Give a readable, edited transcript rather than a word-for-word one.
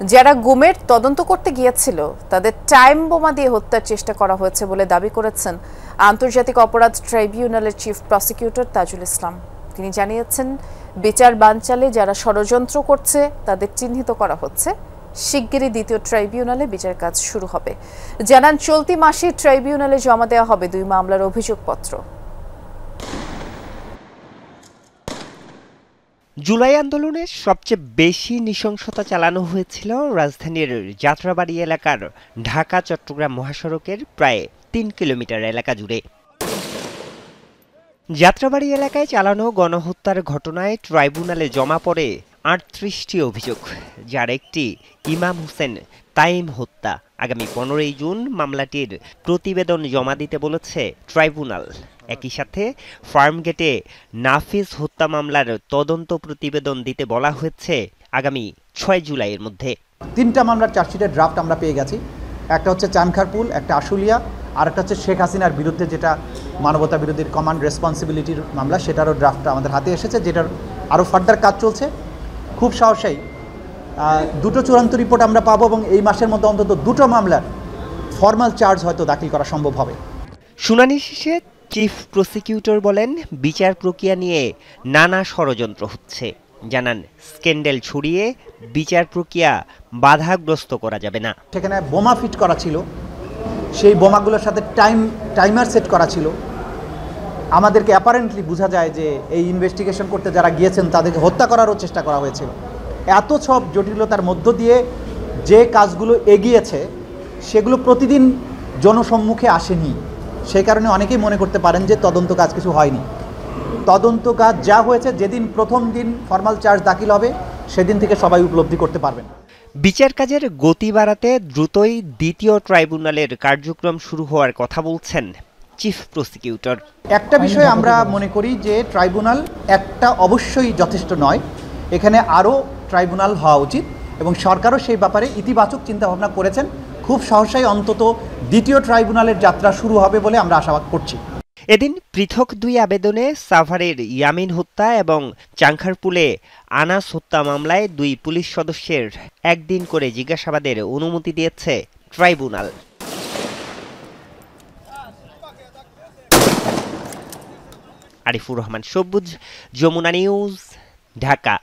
যারা গুমের তদন্ত করতে গিয়েছিল তাদের টাইম বোমা দিয়ে হত্যার চেষ্টা করা হয়েছে বলে দাবি করেছেন আন্তর্জাতিক অপরাধ ট্রাইব্যুনালের চিফ প্রসিকিউটর তাজুল ইসলাম। তিনি জানিয়েছেন, বিচার বানচালে যারা ষড়যন্ত্র করছে তাদের চিহ্নিত করা হচ্ছে। শিগগিরই দ্বিতীয় ট্রাইব্যুনালে বিচার কাজ শুরু হবে। জানান, চলতি মাসে ট্রাইব্যুনালে জমা দেওয়া হবে 2 মামলার অভিযোগপত্র। জুলাই আন্দোলনে সবচেয়ে বেশি নৃশংসতা চালানো হয়েছিল রাজধানীর যাত্রাবাড়ি এলাকার ঢাকা চট্টগ্রাম মহাসড়কের প্রায় 3 কিলোমিটার এলাকা জুড়ে। যাত্রাবাড়ি এলাকায় চালানো গণহত্যার ঘটনায় ট্রাইব্যুনালে জমা পড়ে 38টি অভিযোগ, যার একটি ইমাম হোসেন তাইম হত্যা। আগামী 15ই জুন মামলাটির প্রতিবেদন জমা দিতে বলেছে ট্রাইব্যুনাল। একই সাথে ফার্মগেটে নাফিজ হত্যা মামলার তদন্ত প্রতিবেদন দিতে বলা হয়েছে আগামী 6 জুলাইয়ের মধ্যে। 3টা মামলার চার্জশিটের ড্রাফট আমরা পেয়ে গেছি। একটা হচ্ছে চানখারপুল, একটা আশুলিয়া, আর একটা হচ্ছে শেখ হাসিনার বিরুদ্ধে যেটা মানবতা বিরোধীর কমান্ড রেসপন্সিবিলিটির মামলা, সেটারও ড্রাফটটা আমাদের হাতে এসেছে, যেটার আরও ফার্দার কাজ চলছে। খুব সাহসী 2টো চূড়ান্ত রিপোর্ট আমরা পাবো এবং এই মাসের মধ্যে অন্তত 2টো মামলার ফর্মাল চার্জ হয়তো দাখিল করা সম্ভব হবে। শুনানি শেষে চিফ প্রসিকিউটর বলেন, বিচার প্রক্রিয়া নিয়ে নানা ষড়যন্ত্র হচ্ছে। জানান, স্ক্যান্ডাল ছড়িয়ে বিচার প্রক্রিয়া বাধাগ্রস্ত করা যাবে না। সেখানে বোমা ফিট করা ছিল, সেই বোমাগুলোর সাথে টাইমার সেট করা ছিল। আমাদেরকে অ্যাপারেন্টলি বোঝা যায় যে এই ইনভেস্টিগেশন করতে যারা গিয়েছেন তাদেরকে হত্যা করারও চেষ্টা করা হয়েছিল। এত সব জটিলতার মধ্য দিয়ে যে কাজগুলো এগিয়েছে সেগুলো প্রতিদিন জনসম্মুখে আসেনি। সেই কারণে অনেকেই মনে করতে পারেন যে তদন্ত কাজ কিছু হয়নি। তদন্ত কাজ যা হয়েছে, যেদিন প্রথম দিন ফর্মাল চার্জ দাখিল হবে সেদিন থেকে সবাই উপলব্ধি করতে পারবেন। বিচার কাজের গতি বাড়াতে দ্রুতই দ্বিতীয় ট্রাইব্যুনালের কার্যক্রম শুরু হওয়ার কথা বলছেন চিফ প্রসিকিউটর। একটা বিষয় আমরা মনে করি যে ট্রাইব্যুনাল একটা অবশ্যই যথেষ্ট নয়, এখানে আরও ট্রাইব্যুনাল হওয়া উচিত এবং সরকারও সেই ব্যাপারে ইতিবাচক চিন্তাভাবনা করেছেন। খুব সহসাই অন্তত দ্বিতীয় ট্রাইব্যুনালের যাত্রা শুরু হবে বলে আমরা আশাবাদ করছি। এদিন পৃথক 2 আবেদনে সাভারের ইয়ামিন হত্যা এবং চাংখারপুলে আনাস হত্যা মামলায় 2 পুলিশ সদস্যের 1 দিন করে জিজ্ঞাসাবাদের অনুমতি দিয়েছে ট্রাইব্যুনাল। আরিফুর রহমান সবুজ, যমুনা নিউজ, ঢাকা।